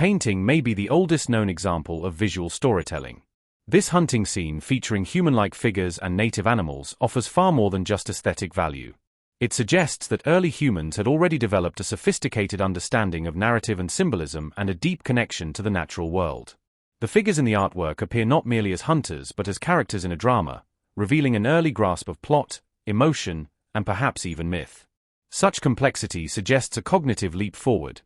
painting may be the oldest known example of visual storytelling. This hunting scene featuring human-like figures and native animals offers far more than just aesthetic value. It suggests that early humans had already developed a sophisticated understanding of narrative and symbolism and a deep connection to the natural world. The figures in the artwork appear not merely as hunters but as characters in a drama, revealing an early grasp of plot, emotion, and perhaps even myth. Such complexity suggests a cognitive leap forward,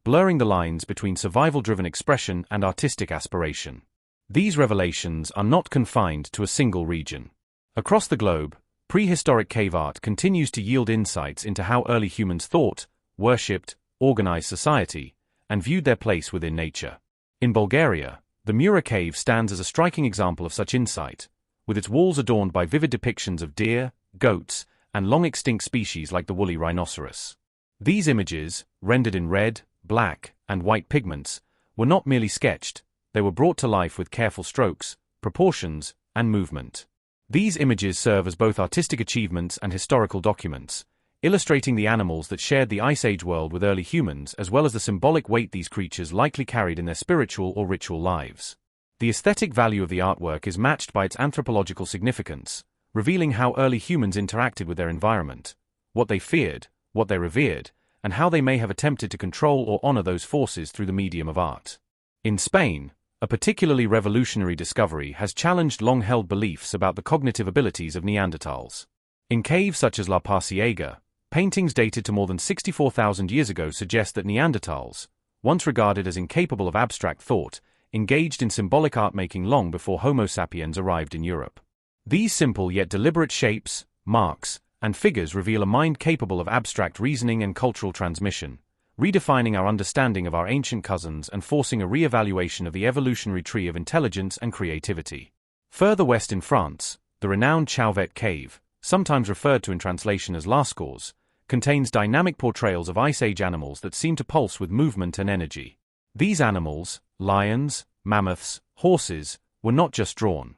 blurring the lines between survival-driven expression and artistic aspiration. These revelations are not confined to a single region. Across the globe, prehistoric cave art continues to yield insights into how early humans thought, worshipped, organized society, and viewed their place within nature. In Bulgaria, the Mura cave stands as a striking example of such insight, with its walls adorned by vivid depictions of deer, goats, and long-extinct species like the woolly rhinoceros. These images, rendered in red, black, and white pigments, were not merely sketched, they were brought to life with careful strokes, proportions, and movement. These images serve as both artistic achievements and historical documents, illustrating the animals that shared the Ice Age world with early humans as well as the symbolic weight these creatures likely carried in their spiritual or ritual lives. The aesthetic value of the artwork is matched by its anthropological significance, revealing how early humans interacted with their environment, what they feared, what they revered, and how they may have attempted to control or honor those forces through the medium of art. In Spain, a particularly revolutionary discovery has challenged long-held beliefs about the cognitive abilities of Neanderthals. In caves such as La Parciega, paintings dated to more than 64,000 years ago suggest that Neanderthals, once regarded as incapable of abstract thought, engaged in symbolic art-making long before Homo sapiens arrived in Europe. These simple yet deliberate shapes, marks, and figures reveal a mind capable of abstract reasoning and cultural transmission, redefining our understanding of our ancient cousins and forcing a re-evaluation of the evolutionary tree of intelligence and creativity. Further west in France, the renowned Chauvet Cave, sometimes referred to in translation as Lascaux, contains dynamic portrayals of Ice Age animals that seem to pulse with movement and energy. These animals, lions, mammoths, horses, were not just drawn.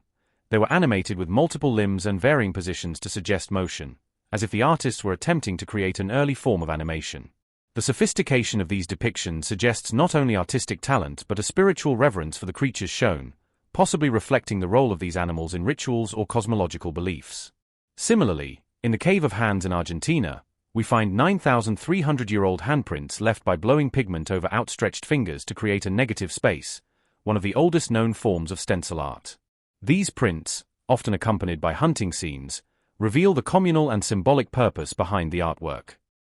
They were animated with multiple limbs and varying positions to suggest motion, as if the artists were attempting to create an early form of animation. The sophistication of these depictions suggests not only artistic talent but a spiritual reverence for the creatures shown, possibly reflecting the role of these animals in rituals or cosmological beliefs. Similarly, in the Cave of Hands in Argentina, we find 9,300-year-old handprints left by blowing pigment over outstretched fingers to create a negative space, one of the oldest known forms of stencil art. These prints, often accompanied by hunting scenes, reveal the communal and symbolic purpose behind the artwork.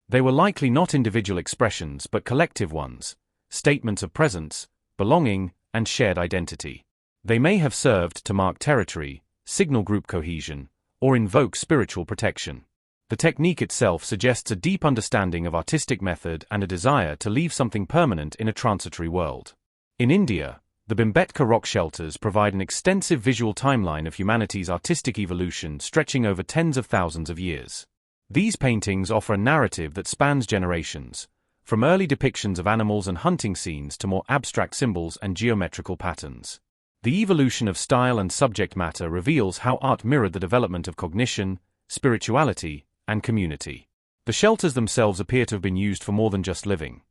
They were likely not individual expressions but collective ones, statements of presence, belonging, and shared identity. They may have served to mark territory, signal group cohesion, or invoke spiritual protection. The technique itself suggests a deep understanding of artistic method and a desire to leave something permanent in a transitory world. In India, the Bhimbetka rock shelters provide an extensive visual timeline of humanity's artistic evolution stretching over tens of thousands of years. These paintings offer a narrative that spans generations, from early depictions of animals and hunting scenes to more abstract symbols and geometrical patterns. The evolution of style and subject matter reveals how art mirrored the development of cognition, spirituality, and community. The shelters themselves appear to have been used for more than just living.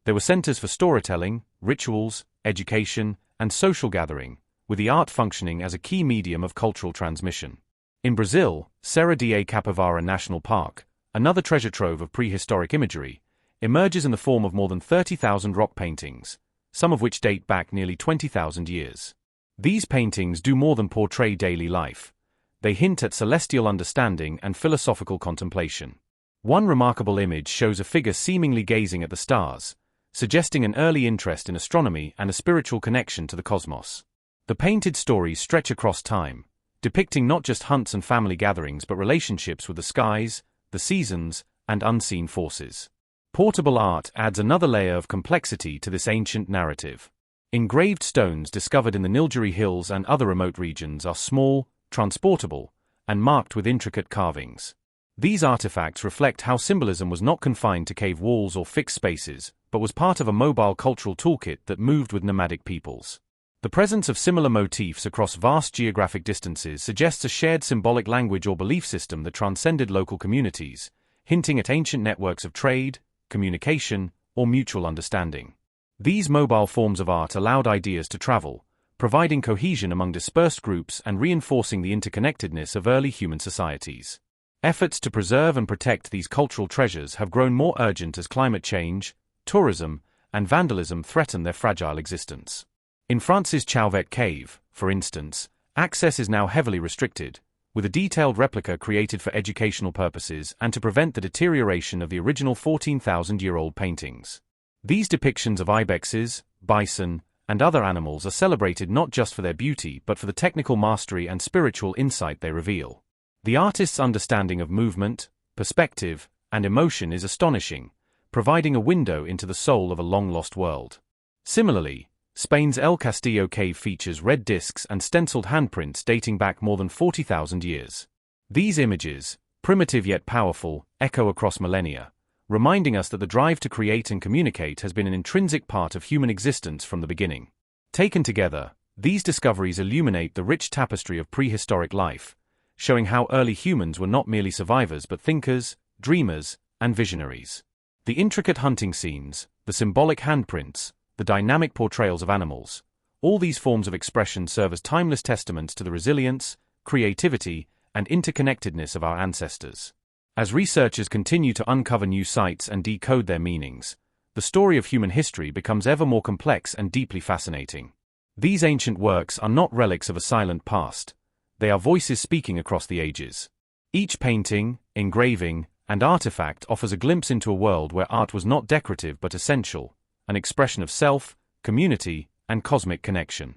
They were centers for storytelling, rituals, education, and social gathering, with the art functioning as a key medium of cultural transmission. In Brazil, Serra da Capivara National Park, another treasure trove of prehistoric imagery, emerges in the form of more than 30,000 rock paintings, some of which date back nearly 20,000 years. These paintings do more than portray daily life. They hint at celestial understanding and philosophical contemplation. One remarkable image shows a figure seemingly gazing at the stars, suggesting an early interest in astronomy and a spiritual connection to the cosmos. The painted stories stretch across time, depicting not just hunts and family gatherings but relationships with the skies, the seasons, and unseen forces. Portable art adds another layer of complexity to this ancient narrative. Engraved stones discovered in the Nilgiri Hills and other remote regions are small, transportable, and marked with intricate carvings. These artifacts reflect how symbolism was not confined to cave walls or fixed spaces, but was part of a mobile cultural toolkit that moved with nomadic peoples. The presence of similar motifs across vast geographic distances suggests a shared symbolic language or belief system that transcended local communities, hinting at ancient networks of trade, communication, or mutual understanding. These mobile forms of art allowed ideas to travel, providing cohesion among dispersed groups and reinforcing the interconnectedness of early human societies. Efforts to preserve and protect these cultural treasures have grown more urgent as climate change, tourism, and vandalism threaten their fragile existence. In France's Chauvet Cave, for instance, access is now heavily restricted, with a detailed replica created for educational purposes and to prevent the deterioration of the original 14,000-year-old paintings. These depictions of ibexes, bison, and other animals are celebrated not just for their beauty but for the technical mastery and spiritual insight they reveal. The artist's understanding of movement, perspective, and emotion is astonishing, providing a window into the soul of a long-lost world. Similarly, Spain's El Castillo cave features red discs and stenciled handprints dating back more than 40,000 years. These images, primitive yet powerful, echo across millennia, reminding us that the drive to create and communicate has been an intrinsic part of human existence from the beginning. Taken together, these discoveries illuminate the rich tapestry of prehistoric life, showing how early humans were not merely survivors but thinkers, dreamers, and visionaries. The intricate hunting scenes, the symbolic handprints, the dynamic portrayals of animals, all these forms of expression serve as timeless testaments to the resilience, creativity, and interconnectedness of our ancestors. As researchers continue to uncover new sites and decode their meanings, the story of human history becomes ever more complex and deeply fascinating. These ancient works are not relics of a silent past, they are voices speaking across the ages. Each painting, engraving, and artifact offers a glimpse into a world where art was not decorative but essential, an expression of self, community, and cosmic connection.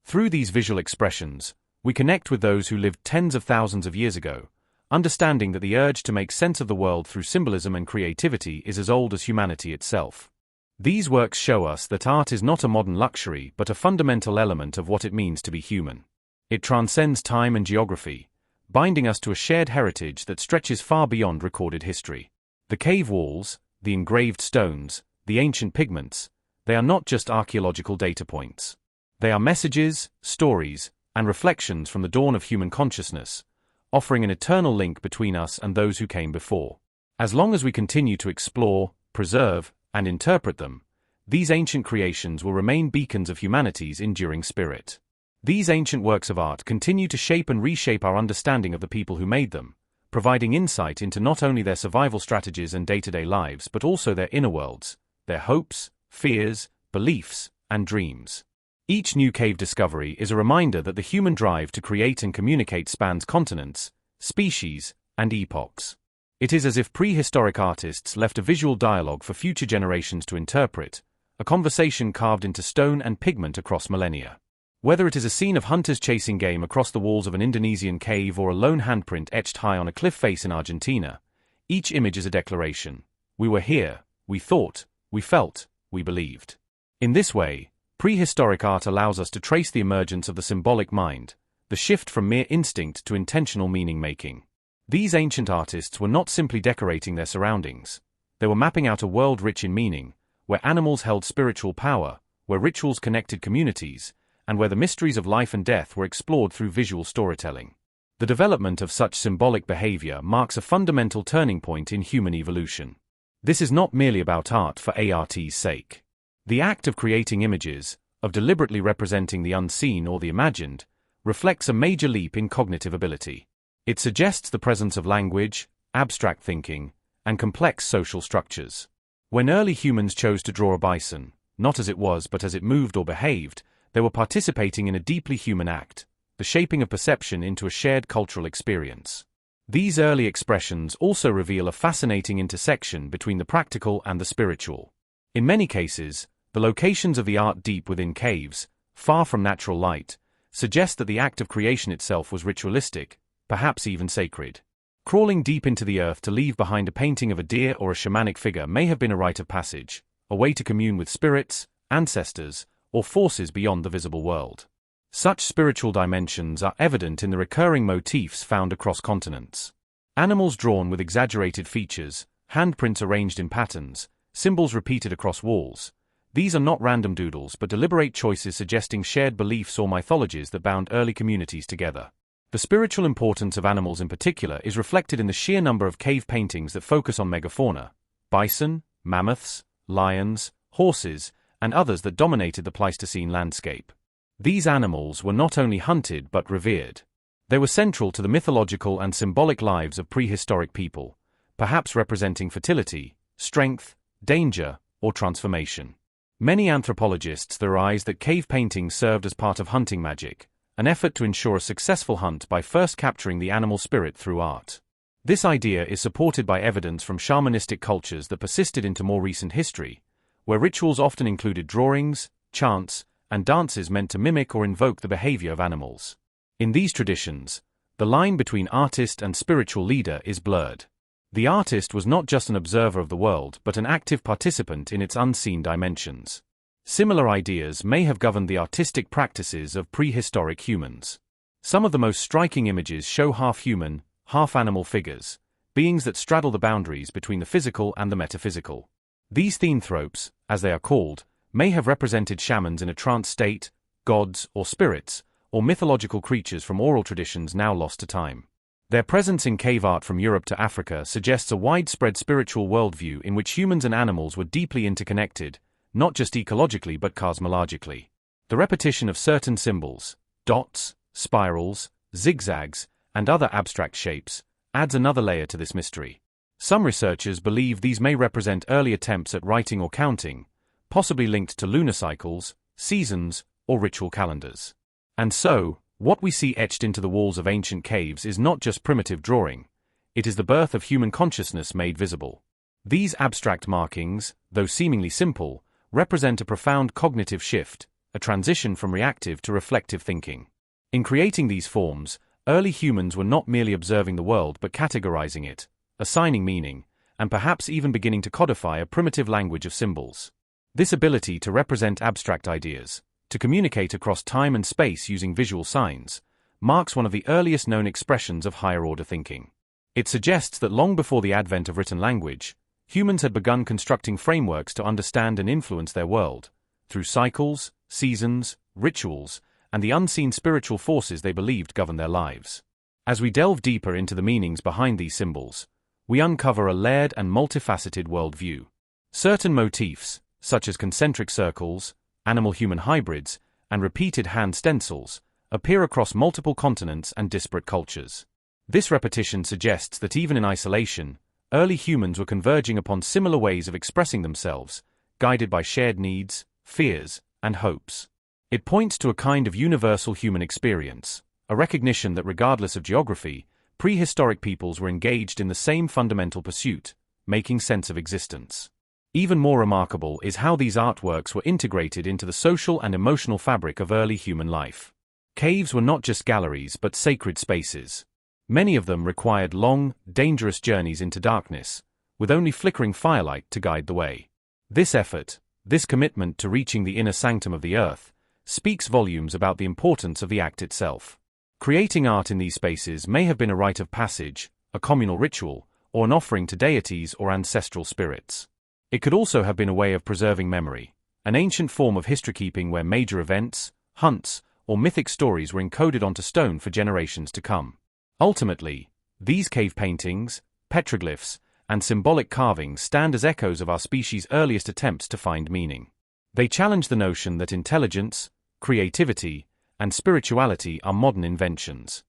Through these visual expressions, we connect with those who lived tens of thousands of years ago, understanding that the urge to make sense of the world through symbolism and creativity is as old as humanity itself. These works show us that art is not a modern luxury but a fundamental element of what it means to be human. It transcends time and geography, binding us to a shared heritage that stretches far beyond recorded history. The cave walls, the engraved stones, the ancient pigments, they are not just archaeological data points. They are messages, stories, and reflections from the dawn of human consciousness, offering an eternal link between us and those who came before. As long as we continue to explore, preserve, and interpret them, these ancient creations will remain beacons of humanity's enduring spirit. These ancient works of art continue to shape and reshape our understanding of the people who made them, providing insight into not only their survival strategies and day-to-day lives but also their inner worlds, their hopes, fears, beliefs, and dreams. Each new cave discovery is a reminder that the human drive to create and communicate spans continents, species, and epochs. It is as if prehistoric artists left a visual dialogue for future generations to interpret, a conversation carved into stone and pigment across millennia. Whether it is a scene of hunters chasing game across the walls of an Indonesian cave or a lone handprint etched high on a cliff face in Argentina, each image is a declaration. We were here, we thought, we felt, we believed. In this way, prehistoric art allows us to trace the emergence of the symbolic mind, the shift from mere instinct to intentional meaning-making. These ancient artists were not simply decorating their surroundings. They were mapping out a world rich in meaning, where animals held spiritual power, where rituals connected communities, and where the mysteries of life and death were explored through visual storytelling. The development of such symbolic behavior marks a fundamental turning point in human evolution. This is not merely about art for art's sake. The act of creating images, of deliberately representing the unseen or the imagined, reflects a major leap in cognitive ability. It suggests the presence of language, abstract thinking, and complex social structures. When early humans chose to draw a bison, not as it was but as it moved or behaved, they were participating in a deeply human act, the shaping of perception into a shared cultural experience. These early expressions also reveal a fascinating intersection between the practical and the spiritual. In many cases, the locations of the art deep within caves, far from natural light, suggest that the act of creation itself was ritualistic, perhaps even sacred. Crawling deep into the earth to leave behind a painting of a deer or a shamanic figure may have been a rite of passage, a way to commune with spirits, ancestors, or forces beyond the visible world. Such spiritual dimensions are evident in the recurring motifs found across continents. Animals drawn with exaggerated features, handprints arranged in patterns, symbols repeated across walls. These are not random doodles but deliberate choices suggesting shared beliefs or mythologies that bound early communities together. The spiritual importance of animals in particular is reflected in the sheer number of cave paintings that focus on megafauna, bison, mammoths, lions, horses, and others that dominated the Pleistocene landscape. These animals were not only hunted but revered. They were central to the mythological and symbolic lives of prehistoric people, perhaps representing fertility, strength, danger, or transformation. Many anthropologists theorize that cave paintings served as part of hunting magic, an effort to ensure a successful hunt by first capturing the animal spirit through art. This idea is supported by evidence from shamanistic cultures that persisted into more recent history, where rituals often included drawings, chants, and dances meant to mimic or invoke the behavior of animals. In these traditions, the line between artist and spiritual leader is blurred. The artist was not just an observer of the world but an active participant in its unseen dimensions. Similar ideas may have governed the artistic practices of prehistoric humans. Some of the most striking images show half-human, half-animal figures, beings that straddle the boundaries between the physical and the metaphysical. These theenthropes, as they are called, may have represented shamans in a trance state, gods or spirits, or mythological creatures from oral traditions now lost to time. Their presence in cave art from Europe to Africa suggests a widespread spiritual worldview in which humans and animals were deeply interconnected, not just ecologically but cosmologically. The repetition of certain symbols, dots, spirals, zigzags, and other abstract shapes, adds another layer to this mystery. Some researchers believe these may represent early attempts at writing or counting, possibly linked to lunar cycles, seasons, or ritual calendars. And so, what we see etched into the walls of ancient caves is not just primitive drawing, it is the birth of human consciousness made visible. These abstract markings, though seemingly simple, represent a profound cognitive shift, a transition from reactive to reflective thinking. In creating these forms, early humans were not merely observing the world but categorizing it, assigning meaning, and perhaps even beginning to codify a primitive language of symbols. This ability to represent abstract ideas, to communicate across time and space using visual signs, marks one of the earliest known expressions of higher-order thinking. It suggests that long before the advent of written language, humans had begun constructing frameworks to understand and influence their world, through cycles, seasons, rituals, and the unseen spiritual forces they believed governed their lives. As we delve deeper into the meanings behind these symbols, we uncover a layered and multifaceted worldview. Certain motifs, such as concentric circles, animal-human hybrids, and repeated hand stencils, appear across multiple continents and disparate cultures. This repetition suggests that even in isolation, early humans were converging upon similar ways of expressing themselves, guided by shared needs, fears, and hopes. It points to a kind of universal human experience, a recognition that regardless of geography, prehistoric peoples were engaged in the same fundamental pursuit, making sense of existence. Even more remarkable is how these artworks were integrated into the social and emotional fabric of early human life. Caves were not just galleries but sacred spaces. Many of them required long, dangerous journeys into darkness, with only flickering firelight to guide the way. This effort, this commitment to reaching the inner sanctum of the earth, speaks volumes about the importance of the act itself. Creating art in these spaces may have been a rite of passage, a communal ritual, or an offering to deities or ancestral spirits. It could also have been a way of preserving memory, an ancient form of history-keeping where major events, hunts, or mythic stories were encoded onto stone for generations to come. Ultimately, these cave paintings, petroglyphs, and symbolic carvings stand as echoes of our species' earliest attempts to find meaning. They challenge the notion that intelligence, creativity, and spirituality are modern inventions.